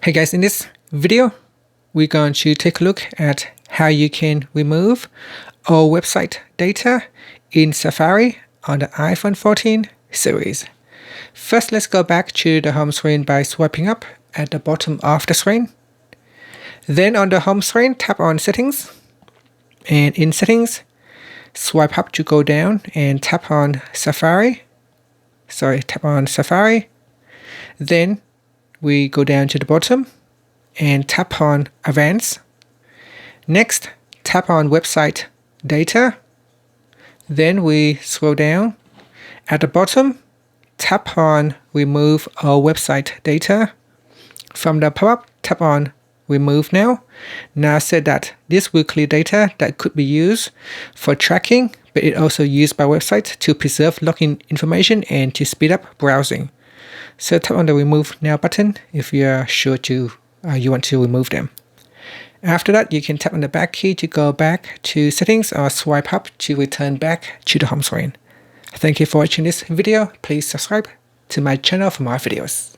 Hey guys, in this video, we're going to take a look at how you can remove all website data in Safari on the iPhone 14 series. First, let's go back to the home screen by swiping up at the bottom of the screen. Then on the home screen, tap on Settings. And in Settings, swipe up to go down and tap on Safari. Tap on Safari. Then we go down to the bottom and tap on Advanced. Next, tap on Website Data. Then we scroll down. At the bottom, tap on Remove All Website Data. From the pop-up, tap on Remove Now. Now set that this will clear data that could be used for tracking, but it also used by websites to preserve login information and to speed up browsing. So tap on the Remove Now button if you are sure you want to remove them. After that, you can tap on the back key to go back to Settings or swipe up to return back to the home screen. Thank you for watching this video. Please subscribe to my channel for more videos.